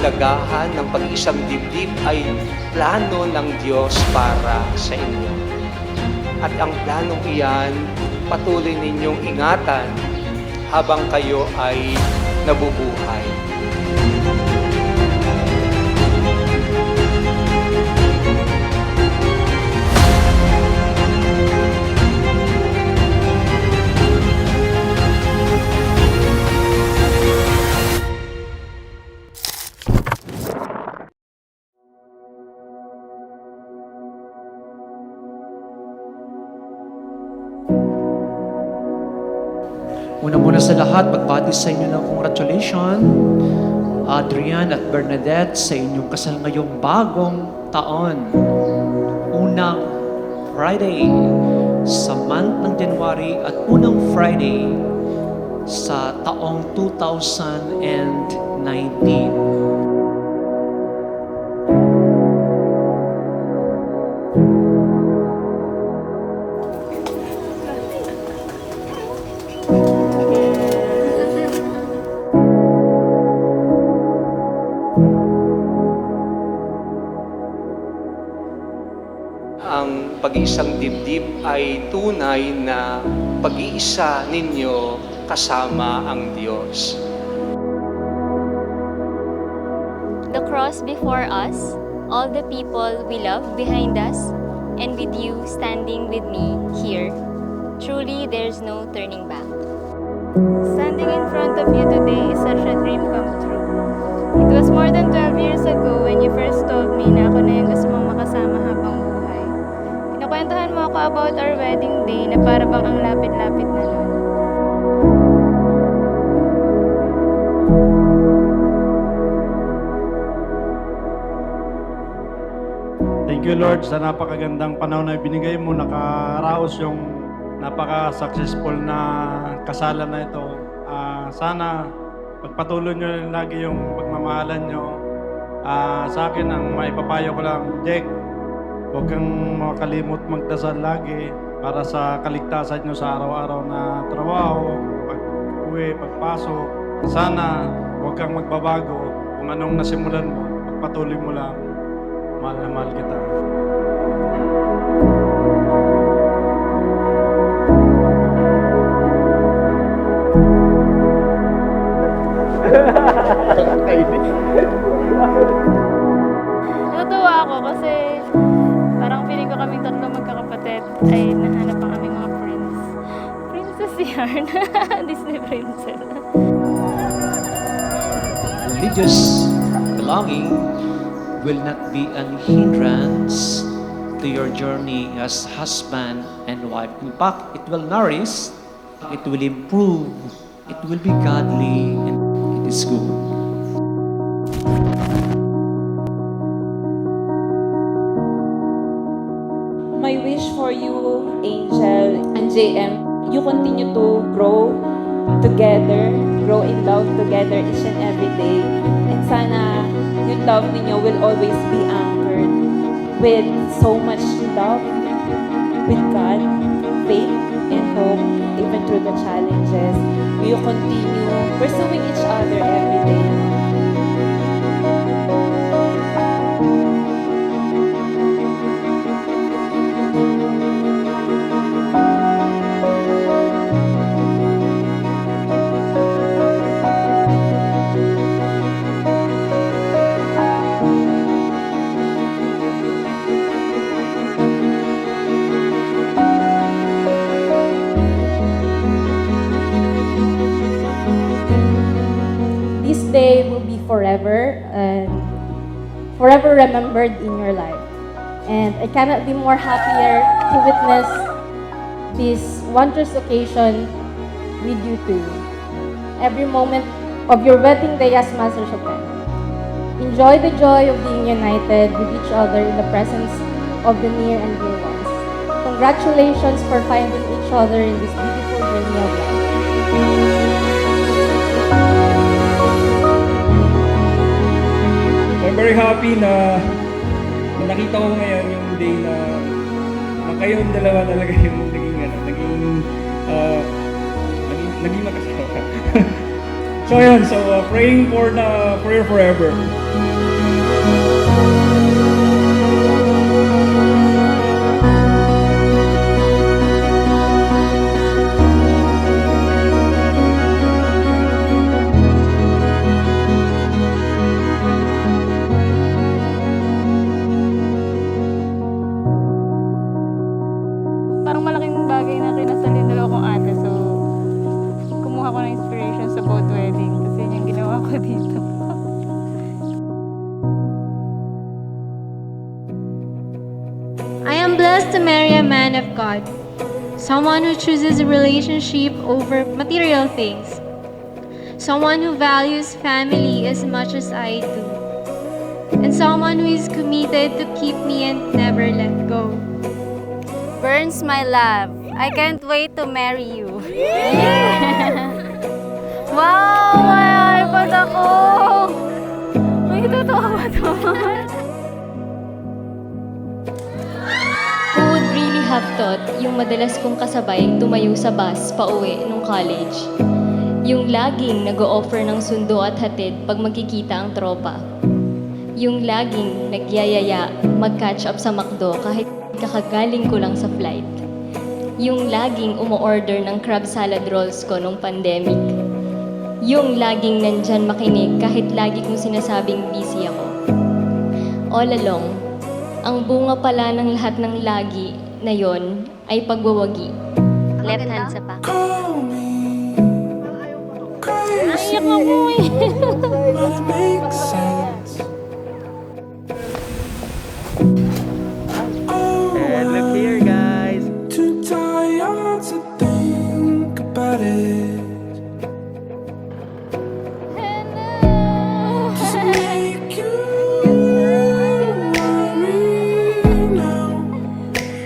kahalagahan ng pag-iisang dibdib ay plano ng Diyos para sa inyo. At ang planong iyan, patuloy ninyong ingatan habang kayo ay nabubuhay. Una-muna sa lahat, magbati sa inyo ng congratulations, Adrian at Bernadette, sa inyong kasal ngayong bagong taon. Unang Friday sa month ng January at unang Friday sa taong 2019. Ang pag-iisang dibdib ay tunay na pag-iisa ninyo kasama ang Diyos. The cross before us, all the people we love behind us, and with you standing with me here. Truly, there's no turning back. Standing in front of you today is such a dream come true. It was more than 12 years ago when you first told me na ako na yung gusto mong makasama habang buhay. Kinukwentuhan mo ako about our wedding day na para bang ang lapit-lapit na nun. Thank you, Lord, sa napakagandang panahon na ibinigay mo. Nakaraos yung napaka-successful na kasalan na ito. Sana pagpatuloy nyo lagi yung pagmamahalan nyo. Sa akin, ang maipapayo ko lang, Jake, huwag kang makalimot magdasal lagi para sa kaligtasan nyo sa araw-araw na trabaho, pag-uwi, pagpasok. Sana huwag kang magbabago kung anong nasimulan mo, pagpatuloy mo lang. Mahal na mahal kita. Natutuwa ako kasi parang feeling ko kaming tatlo magkakapatid ay nahanap ang aming mga prince. Princess yan. Disney princess. Religious belonging will not be an hindrance to your journey as husband and wife. In fact, it will nourish, it will improve, it will be godly, and it is good. My wish for you, Angel and JM, you continue to grow together, grow in love together each and every day. And sana yung love ninyo will always be anchored with so much love, with God, faith, and hope, even through the challenges. You continue pursuing each other every day. This day will be forever and forever remembered in your life. And I cannot be more happier to witness this wondrous occasion with you two. Every moment of your wedding day as Masters of Heaven. Enjoy the joy of being united with each other in the presence of the near and dear ones. Congratulations for finding each other in this beautiful journey of life. I'm very happy na nakita ko ngayon yung day na kayong dalawa talaga yung naging magkasama. So ayun, so praying for your forever. Parang malaking bagay na kinasal yung dalawa kong ate. So, kumuha ko ng inspiration sa boat wedding. Kasi yun yung ginawa ko dito. I am blessed to marry a man of God, someone who chooses a relationship over material things, someone who values family as much as I do, and someone who is committed to keep me and never let go. Burns, my love, I can't wait to marry you. Wow! May iPad ako! May totoo ba ito? Who would really have thought yung madalas kong kasabay tumayo sa bus pauwi nung college? Yung laging nag-o-offer ng sundo at hatid pag magkikita ang tropa. Yung laging nagyayaya mag-catch up sa McDo kahit kakagaling ko lang sa flight. Yung laging umu-order ng crab salad rolls ko nung pandemic. Yung laging nandyan makinig kahit lagi kong sinasabing busy ako. All along, ang bunga pala ng lahat ng lagi na yon ay pagwawagi. Left hand sa pa. Naiyak ako eh! And look here, guys. Too tired to think about it. Does it make you worry now?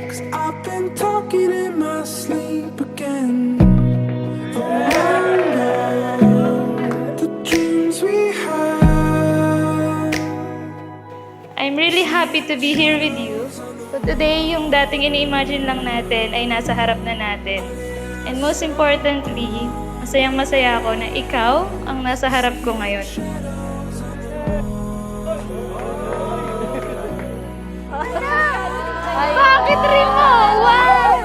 'Cause I've been talking in my sleep again. About the dreams we had. I'm really happy to be here with you. So today, yung dating ini-imagine lang natin ay nasa harap na natin. And most importantly, masayang-masaya ako na ikaw ang nasa harap ko ngayon. Bakit rin mo? Wow!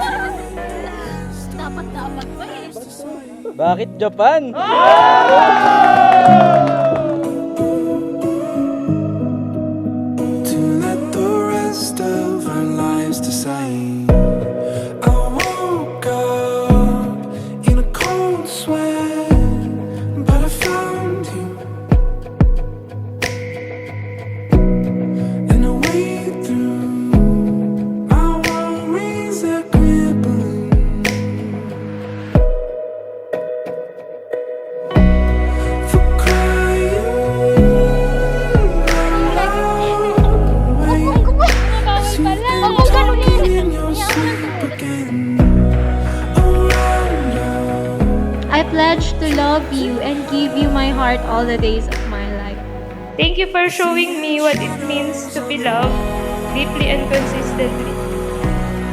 Dapat pa eh. Bakit Japan? To let the rest of our lives decide. I woke up in a cold sweat, but I found you. And I wade through my worries that crippling. For crying I pledge to love you and give you my heart all the days of my life. Thank you for showing me what it means to be loved deeply and consistently.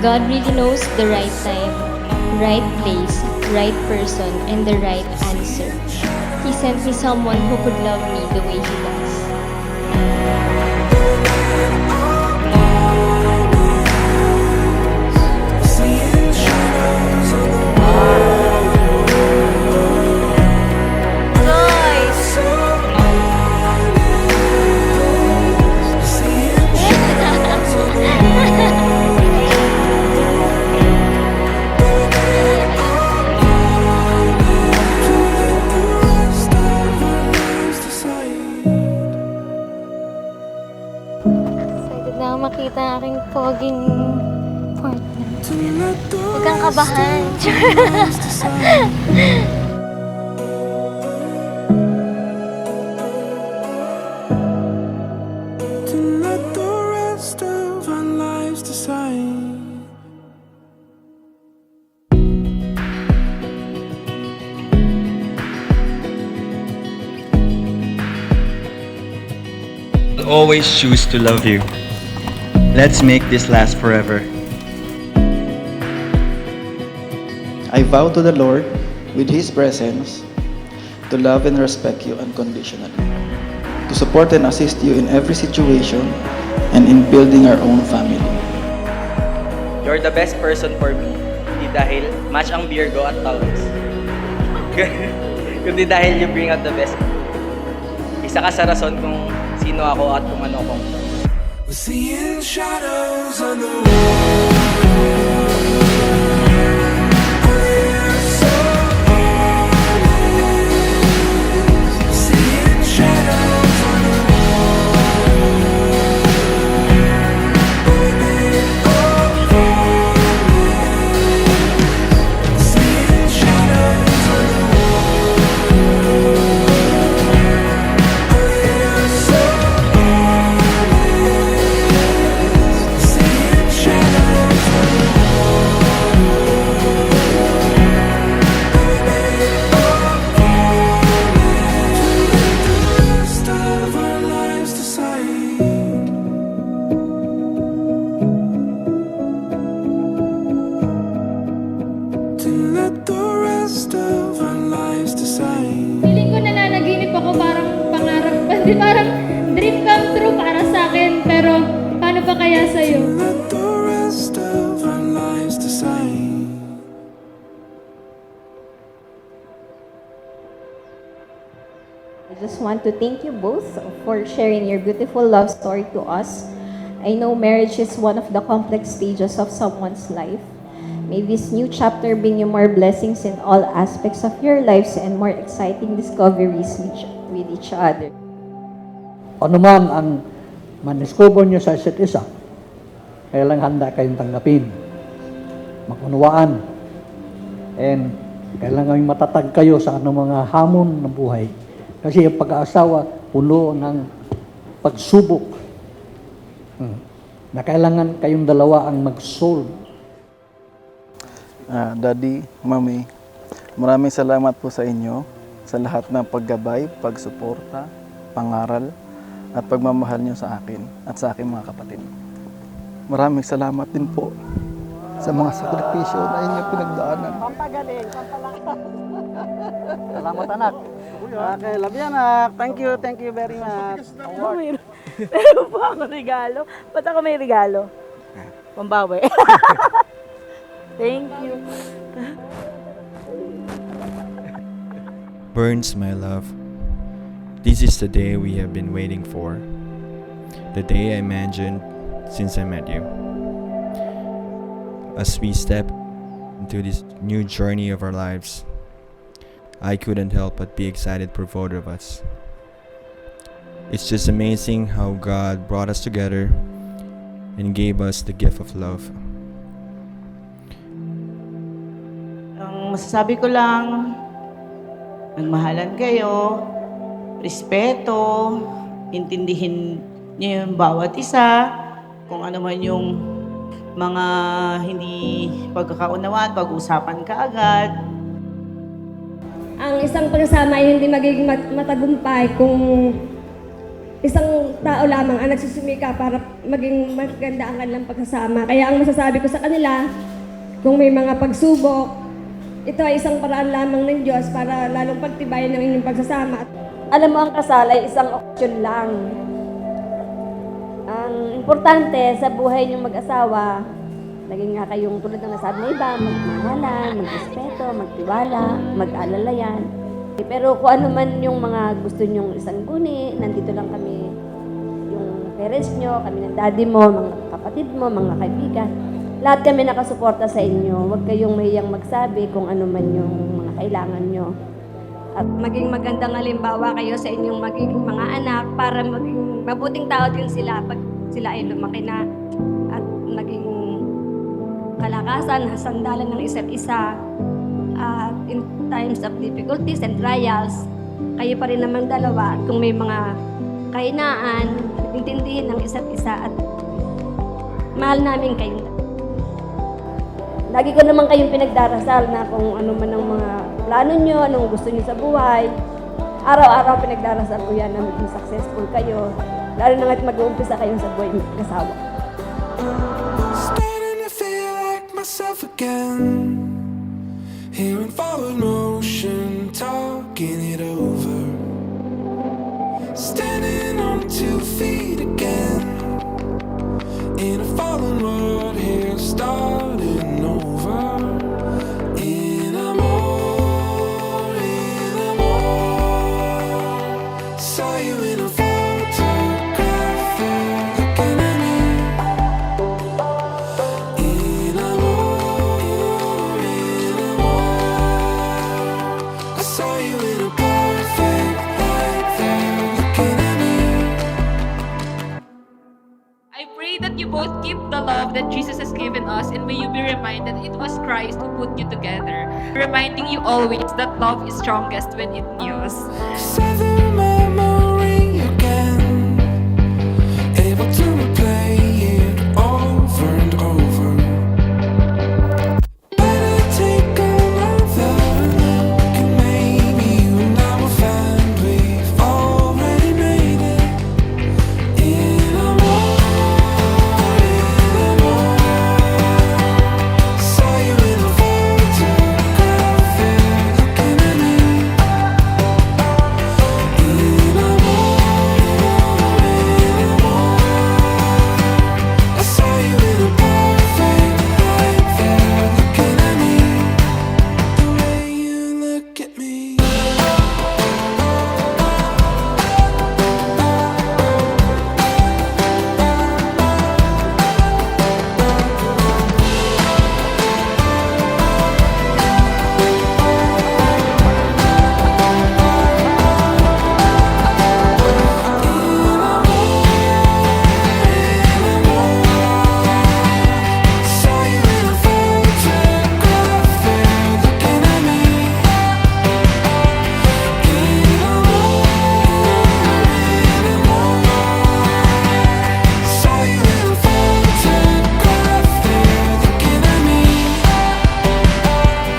God really knows the right time, right place, right person, and the right answer. He sent me someone who could love me the way He does. Seeing shadows on the Excited na ako makita ang aking poging partner. Huwag kang kabahan. to let the rest of our lives decide. I'll always choose to love you. Let's make this last forever. I vow to the Lord with His presence to love and respect you unconditionally, to support and assist you in every situation, and in building our own family. You're the best person for me. Hindi dahil match ang Virgo at Taurus. Kundi dahil you bring out the best. Isa ka sa rason kung sino ako at kung ano ako. We're seeing shadows on the wall. Feeling ko nananaginip ako, parang pangarap, parang dream come true para sa akin, pero paano pa kaya sa'yo? I just want to thank you both for sharing your beautiful love story to us. I know marriage is one of the complex stages of someone's life. May this new chapter bring you more blessings in all aspects of your lives and more exciting discoveries with each other. Ano man ang man-discover nyo sa isa't isa, kailang handa kayong tanggapin, makunawaan, and kailangan matatag kayo sa anong mga hamon ng buhay. Kasi ang pag-aasawa, puno ng pagsubok, na kailangan kayong dalawa ang mag-solve. Daddy, Mami, maraming salamat po sa inyo sa lahat ng paggabay, pagsuporta, pangaral, at pagmamahal niyo sa akin at sa aking mga kapatid. Maraming salamat din po sa mga sakripisyo na inyong pinagdaanan. Pampagaling, pampalakta. Salamat anak. Okay, love you anak. Thank you very much. Meron po ako regalo. Ba't ako may regalo? Pambawi. Thank you. Burns, my love, this is the day we have been waiting for. The day I imagined since I met you. As we step into this new journey of our lives, I couldn't help but be excited for both of us. It's just amazing how God brought us together and gave us the gift of love. Ang masasabi ko lang, magmahalan kayo, respeto, intindihin niyo yung bawat isa, kung ano man yung mga hindi pagkakaunawaan, pag-usapan ka agad. Ang isang pagsasama ay hindi magiging matagumpay kung isang tao lamang ang nagsusumika para maging maganda ang kanilang pagsasama. Kaya ang masasabi ko sa kanila, kung may mga pagsubok, ito ay isang paraan lamang ng Diyos para lalong pagtibayan ng inyong pagsasama. Alam mo, ang kasal ay isang opsyon lang. Ang importante sa buhay niyong mag-asawa, naging nga kayong tulad ng nasabi na iba, magmahalan, magrespeto, magtiwala, mag-alalayan. Pero kung ano man yung mga gusto niyong isang guni, nandito lang kami, yung parents niyo, kami ng daddy mo, mga kapatid mo, mga kaibigan. Lahat kami nakasuporta sa inyo. Huwag kayong mahiyang magsabi kung ano man yung mga kailangan nyo. At maging magandang halimbawa kayo sa inyong magiging mga anak para maging mabuting tao din sila pag sila ay lumaki na at maging kalakasan, sandalan ng isa't isa. At in times of difficulties and trials, kayo pa rin namang dalawa. At kung may mga kahinaan, intindihin ng isa't isa at mahal namin kayong dalawa. Lagi ko naman kayong pinagdarasal na kung ano man ang mga plano nyo, anong gusto nyo sa buhay. Araw-araw pinagdarasal ko yan na maging successful kayo. Lalo na nga't mag-uumpisa kayong sa buhay ng kasawa. Starting to feel like myself again. Hearing forward motion, talking thinking it over. Standing on 2 feet again, in a fallen world here, starting over. In a more, saw you in a photograph, there looking at me. In a more, I saw you in a perfect light, there looking at me. I pray that you both keep the love that Jesus has given us, and may you be reminded it was Christ who put you together, reminding you always that love is strongest when it news. Sever memory again, able to replay it over and over. Better take another look, and maybe you and I will find we've already made it. In a more, saw you in a photograph, there looking at me. In a more, I saw you in a perfect light, there looking at me. The way you look at me. Saw you in a photograph, there looking at me. In a more, saw you in a photograph, there looking at me.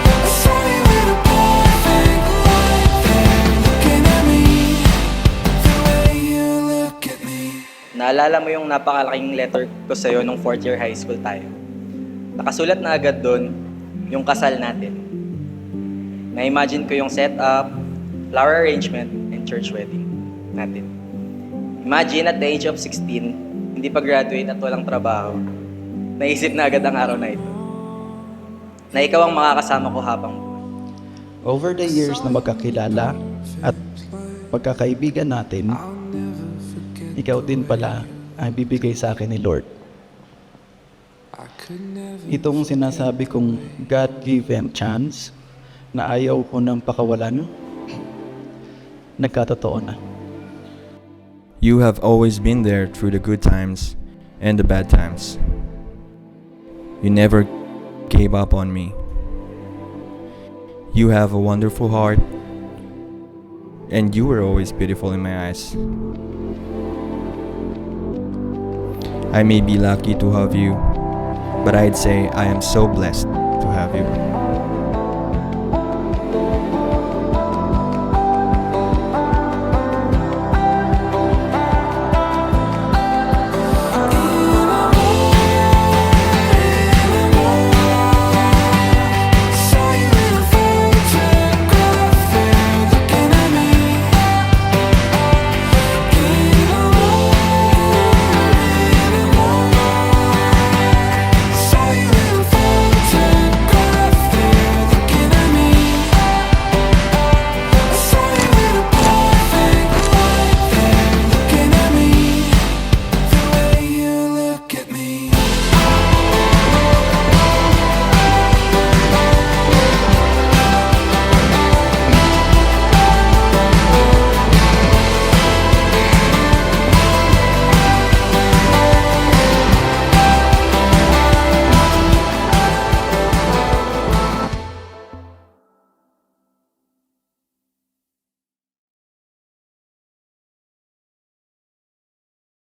I saw you in a perfect light, there looking at me. The way you look at me. Naalala mo yung napakalaking letter ko sa'yo nung 4th year high school tayo. Nakasulat na agad doon yung kasal natin. Na-imagine ko yung setup, flower arrangement, and church wedding natin. Imagine at the age of 16, hindi pa graduate at walang trabaho. Naisip na agad ang araw na ito. Na ikaw ang makakasama ko habang buhay. Over the years na magkakilala at pagkakaibigan natin, ikaw din pala ang bibigay sa akin ni Lord. Itong sinasabi kong God-given chance na ayaw ko ng pakawalan, nagkatotoo na. You have always been there through the good times and the bad times. You never gave up on me. You have a wonderful heart, and you were always beautiful in my eyes. I may be lucky to have you, but I'd say I am so blessed to have you.